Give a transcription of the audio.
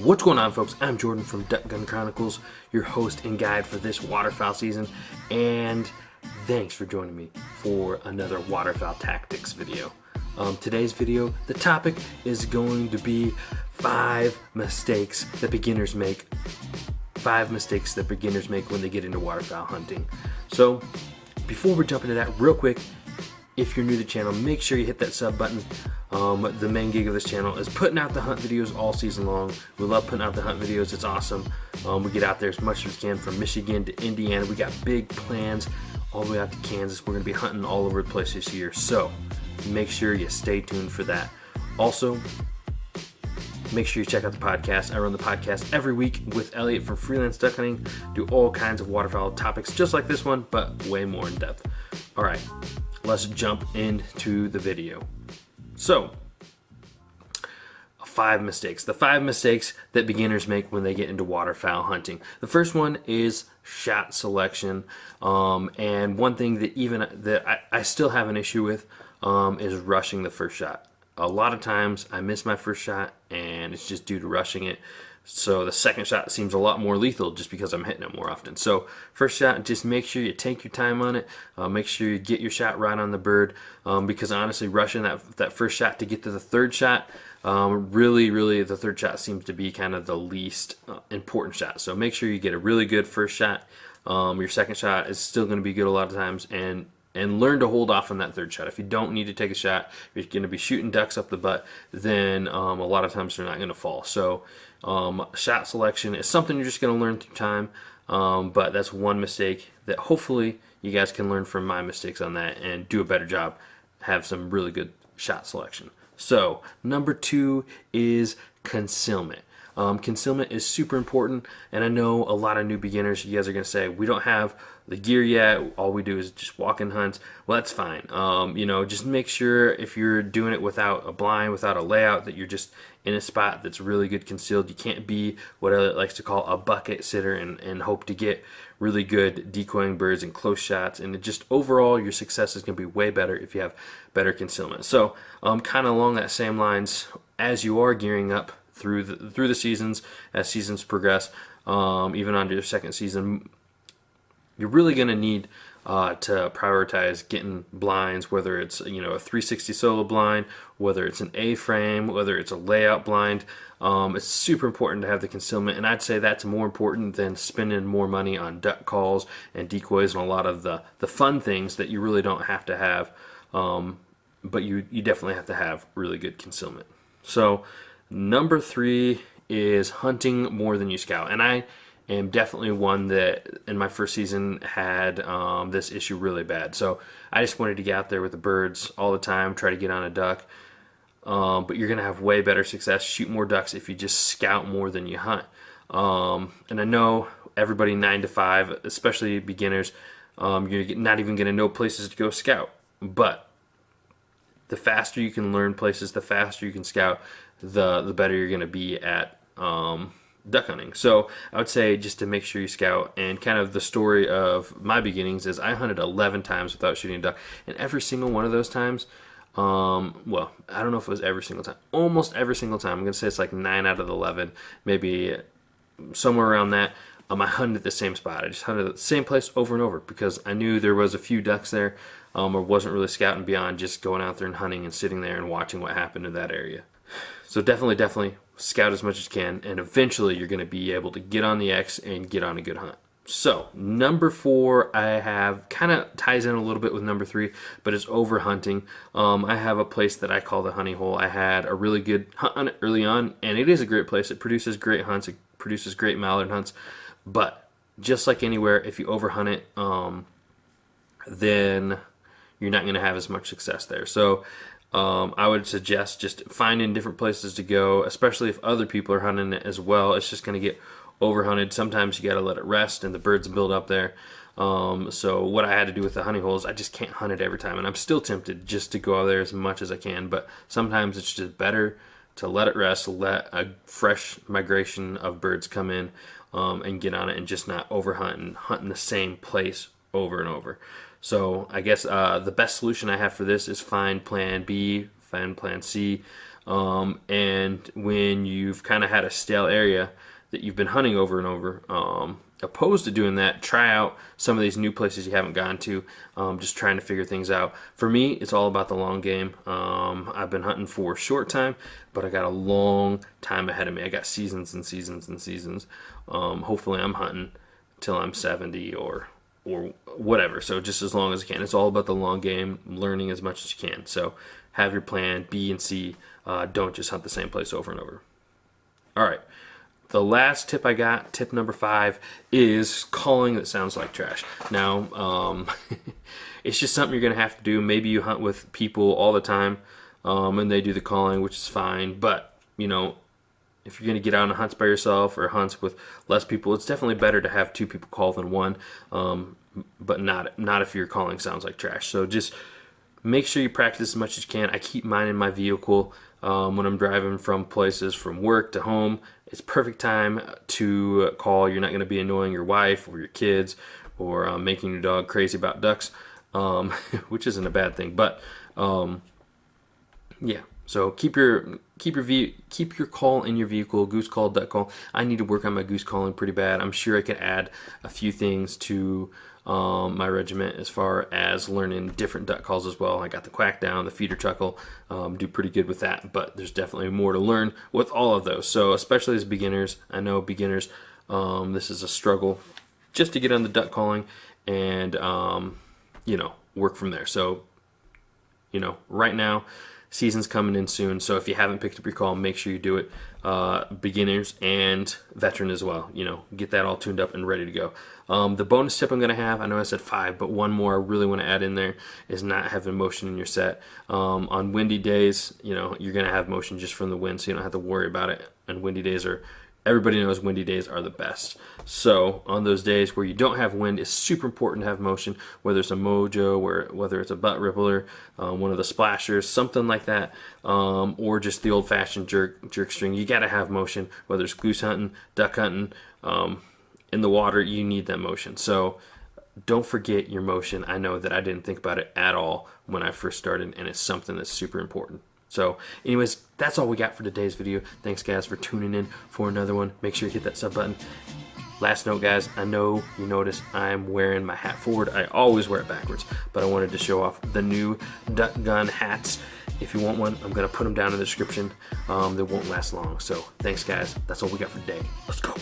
What's going on, folks? I'm Jordan from Ducks Gun Chronicles, your host and guide for this waterfowl season, and thanks for joining me for another waterfowl tactics video. Today's video, the topic is going to be 5 mistakes that beginners make. 5 mistakes that beginners make when they get into waterfowl hunting. So, before we jump into that, real quick, if you're new to the channel, make sure you hit that sub button. The main gig of this channel is putting out the hunt videos all season long. We love putting out the hunt videos. It's awesome. We get out there as much as we can, from Michigan to Indiana. We got big plans all the way out to Kansas. We're going to be hunting all over the place this year. So make sure you stay tuned for that. Also, make sure you check out the podcast. I run the podcast every week with Elliot from Freelance Duck Hunting. Do all kinds of waterfowl topics just like this one, but way more in depth. All right, let's jump into the video. So, 5 mistakes. The 5 mistakes that beginners make when they get into waterfowl hunting. The first one is shot selection. And one thing that I still have an issue with is rushing the first shot. A lot of times I miss my first shot and it's just due to rushing it. So the second shot seems a lot more lethal just because I'm hitting it more often. So first shot, just make sure you take your time on it. Make sure you get your shot right on the bird, because honestly, rushing that first shot to get to the third shot, really the third shot seems to be kind of the least important shot. So make sure you get a really good first shot. Your second shot is still going to be good a lot of times, and learn to hold off on that third shot. If you don't need to take a shot, you're going to be shooting ducks up the butt, then a lot of times they're not going to fall. So shot selection is something you're just going to learn through time, but that's one mistake that hopefully you guys can learn from my mistakes on that and do a better job, have some really good shot selection. So number 2 is concealment. Concealment is super important, and I know a lot of new beginners, you guys are going to say, we don't have the gear yet, all we do is just walk and hunt. Well, that's fine. Just make sure if you're doing it without a blind, without a layout, that you're just in a spot that's really good concealed. You can't be what Elliot likes to call a bucket sitter and hope to get really good decoying birds and close shots, and just overall your success is going to be way better if you have better concealment. So kind of along that same lines, as you are gearing up through the seasons, as seasons progress, even onto your second season, you're really going to need to prioritize getting blinds, whether it's a 360 solo blind, whether it's an A-frame, whether it's a layout blind. It's super important to have the concealment, and I'd say that's more important than spending more money on duck calls and decoys and a lot of the fun things that you really don't have to have, but you definitely have to have really good concealment. So number 3 is hunting more than you scout, and I am definitely one that in my first season had this issue really bad. So I just wanted to get out there with the birds all the time, try to get on a duck, but you're gonna have way better success, shoot more ducks if you just scout more than you hunt. And I know everybody 9 to 5, especially beginners, you're not even gonna know places to go scout, but the faster you can learn places, the faster you can scout, the better you're going to be at duck hunting. So I would say just to make sure you scout, and kind of the story of my beginnings is I hunted 11 times without shooting a duck, and every single one of those times, well, I don't know if it was every single time, almost every single time, I'm going to say it's like 9 out of the 11, maybe somewhere around that, I hunted at the same spot. I just hunted at the same place over and over because I knew there was a few ducks there, or wasn't really scouting beyond just going out there and hunting and sitting there and watching what happened in that area. So definitely scout as much as you can, and eventually you're going to be able to get on the X and get on a good hunt. So number 4 I have kind of ties in a little bit with number 3, but it's overhunting. I have a place that I call the honey hole. I had a really good hunt on it early on, and it is a great place. It produces great hunts. It produces great mallard hunts, but just like anywhere, if you overhunt it, then you're not going to have as much success there. So I would suggest just finding different places to go, especially if other people are hunting it as well. It's just going to get overhunted. Sometimes you got to let it rest and the birds build up there. So what I had to do with the honey hole is I just can't hunt it every time, and I'm still tempted just to go out there as much as I can, but sometimes it's just better to let it rest, let a fresh migration of birds come in, and get on it, and just not overhunt and hunt in the same place over and over. So I guess the best solution I have for this is find plan B, find plan C. And when you've kind of had a stale area that you've been hunting over and over, opposed to doing that, try out some of these new places you haven't gone to, just trying to figure things out. For me, it's all about the long game. I've been hunting for a short time, but I got a long time ahead of me. I got seasons and seasons and seasons. Hopefully I'm hunting till I'm 70 or whatever, so just as long as I can. It's all about the long game, learning as much as you can. So have your plan B and C. Don't just hunt the same place over and over. All right, the last tip I got, tip number 5, is calling that sounds like trash. Now, it's just something you're gonna have to do. Maybe you hunt with people all the time, and they do the calling, which is fine, but you know, if you're going to get out on hunts by yourself or hunts with less people, it's definitely better to have 2 people call than 1, but not if your calling sounds like trash. So just make sure you practice as much as you can. I keep mine in my vehicle when I'm driving from places, from work to home. It's perfect time to call. You're not going to be annoying your wife or your kids or making your dog crazy about ducks, which isn't a bad thing. But yeah, so keep your call in your vehicle. Goose call, duck call. I need to work on my goose calling pretty bad. I'm sure I could add a few things to my regiment as far as learning different duck calls as well. I got the quack down, the feeder chuckle, do pretty good with that, but there's definitely more to learn with all of those. So especially as beginners, I know beginners, this is a struggle just to get on the duck calling and you know, work from there. So you know, right now, season's coming in soon, so if you haven't picked up your call, make sure you do it. Beginners and veteran as well, you know, get that all tuned up and ready to go. The bonus tip I'm going to have, I know I said 5, but one more I really want to add in there is not having motion in your set. On windy days, you know, you're going to have motion just from the wind, so you don't have to worry about it. And windy days are, everybody knows windy days are the best. So on those days where you don't have wind, it's super important to have motion, whether it's a mojo, whether it's a butt rippler, one of the splashers, something like that, or just the old-fashioned jerk string. You got to have motion, whether it's goose hunting, duck hunting, in the water, you need that motion. So don't forget your motion. I know that I didn't think about it at all when I first started, and it's something that's super important. So anyways, that's all we got for today's video. Thanks guys for tuning in for another one. Make sure you hit that sub button. Last note guys, I know you noticed I'm wearing my hat forward. I always wear it backwards, but I wanted to show off the new Duck Gun hats. If you want one, I'm gonna put them down in the description. They won't last long. So thanks guys, that's all we got for today. Let's go.